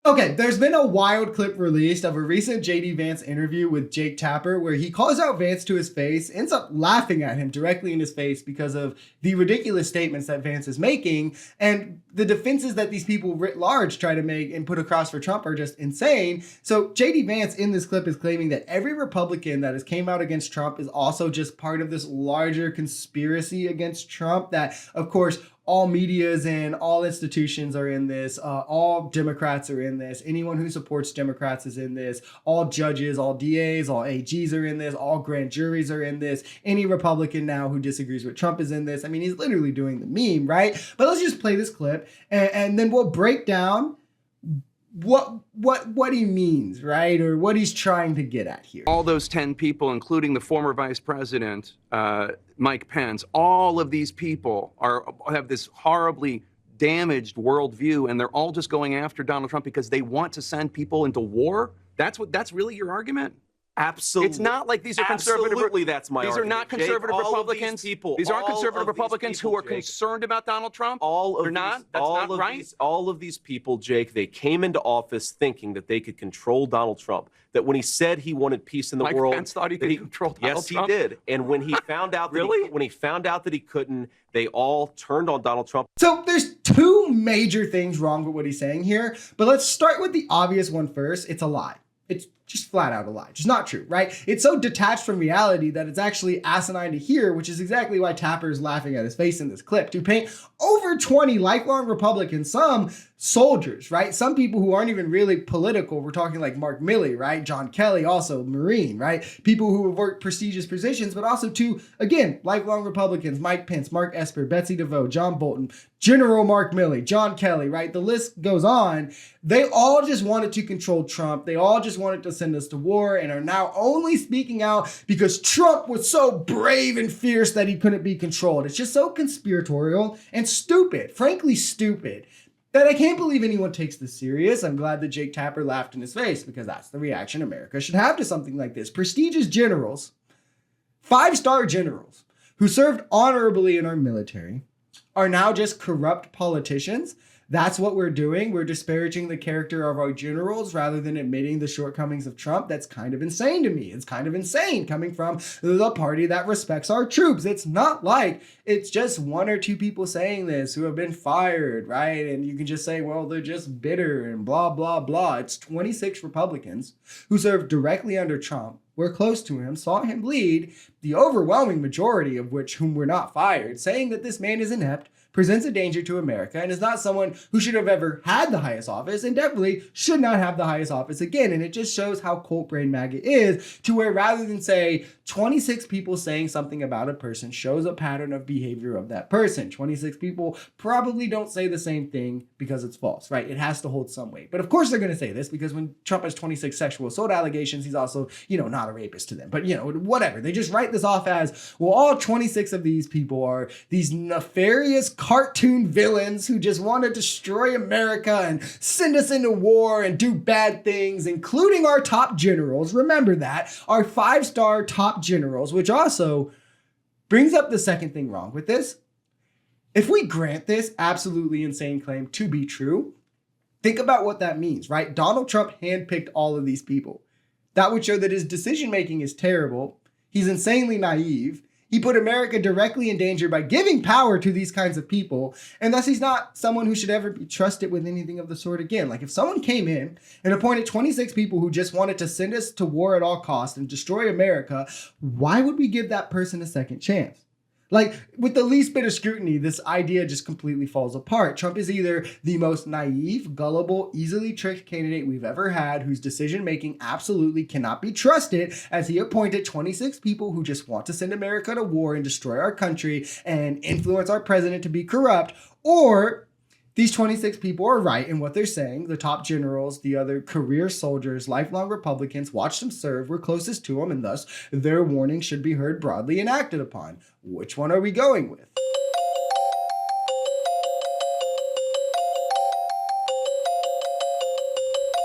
Okay, there's been a wild clip released of a recent JD Vance interview with Jake Tapper where he calls out Vance to his face, ends up laughing at him directly in his face because of the ridiculous statements that Vance is making, and the defenses that these people writ large try to make and put across for Trump are just insane. So JD Vance in this clip is claiming that every Republican that has came out against Trump is also just part of this larger conspiracy against Trump that, of course, all medias and all institutions are in this. All Democrats are in this. Anyone who supports Democrats is in this. All judges, all DAs, all AGs are in this. All grand juries are in this. Any Republican now who disagrees with Trump is in this. I mean, he's literally doing the meme, right? But let's just play this clip and then we'll break down what he means, right? Or what he's trying to get at here. All those 10 people, including the former vice president, Mike Pence, all of these people have this horribly damaged worldview, and they're all just going after Donald Trump because they want to send people into war? That's really your argument? Absolutely. It's not like these are conservative. Absolutely, that's my These argument. are not conservative Jake, Republicans. These aren't conservative Republicans who are concerned about Donald Trump. They're not. That's not right. All of these people, Jake, they came into office thinking that they could control Donald Trump. That when he said he wanted peace in the world, Mike Pence thought he could control Donald Trump. Yes, he did. And when he found out that he couldn't, they all turned on Donald Trump. So there's two major things wrong with what he's saying here, but let's start with the obvious one first. It's a lie. It's just flat out a lie. Just not true, right? It's so detached from reality that it's actually asinine to hear, which is exactly why Tapper is laughing at his face in this clip. To paint over 20 lifelong Republicans, some soldiers, right? Some people who aren't even really political. We're talking like Mark Milley, right? John Kelly, also Marine, right? People who have worked prestigious positions, but also two, again, lifelong Republicans, Mike Pence, Mark Esper, Betsy DeVos, John Bolton, General Mark Milley, John Kelly, right? The list goes on. They all just wanted to control Trump. They all just wanted to send us to war and are now only speaking out because Trump was so brave and fierce that he couldn't be controlled. It's just so conspiratorial and stupid, frankly stupid, that I can't believe anyone takes this serious. I'm glad that Jake Tapper laughed in his face because that's the reaction America should have to something like this. Prestigious generals, 5-star generals who served honorably in our military are now just corrupt politicians. That's what we're doing. We're disparaging the character of our generals rather than admitting the shortcomings of Trump. That's kind of insane to me. It's kind of insane coming from the party that respects our troops. It's not like it's just one or two people saying this who have been fired, right? And you can just say, well, they're just bitter and blah, blah, blah. It's 26 Republicans who served directly under Trump, were close to him, saw him bleed, the overwhelming majority of whom were not fired, saying that this man is inept, presents a danger to America, and is not someone who should have ever had the highest office and definitely should not have the highest office again. And it just shows how cold-brained MAGA is, to where rather than say 26 people saying something about a person shows a pattern of behavior of that person. 26 people probably don't say the same thing because it's false, right? It has to hold some weight. But of course they're going to say this because when Trump has 26 sexual assault allegations, he's also, not a rapist to them. But, whatever. They just write this off as, well, all 26 of these people are these nefarious cartoon villains who just want to destroy America and send us into war and do bad things, including our top generals. Remember that. Our 5-star top generals, which also brings up the second thing wrong with this. If we grant this absolutely insane claim to be true, think about what that means, right? Donald Trump handpicked all of these people. That would show that his decision-making is terrible. He's insanely naive. He put America directly in danger by giving power to these kinds of people, and thus he's not someone who should ever be trusted with anything of the sort again. Like if someone came in and appointed 26 people who just wanted to send us to war at all costs and destroy America, why would we give that person a second chance? Like, with the least bit of scrutiny, this idea just completely falls apart. Trump is either the most naive, gullible, easily tricked candidate we've ever had, whose decision-making absolutely cannot be trusted, as he appointed 26 people who just want to send America to war and destroy our country and influence our president to be corrupt, or these 26 people are right in what they're saying. The top generals, the other career soldiers, lifelong Republicans, watched them serve, were closest to them, and thus their warning should be heard broadly and acted upon. Which one are we going with?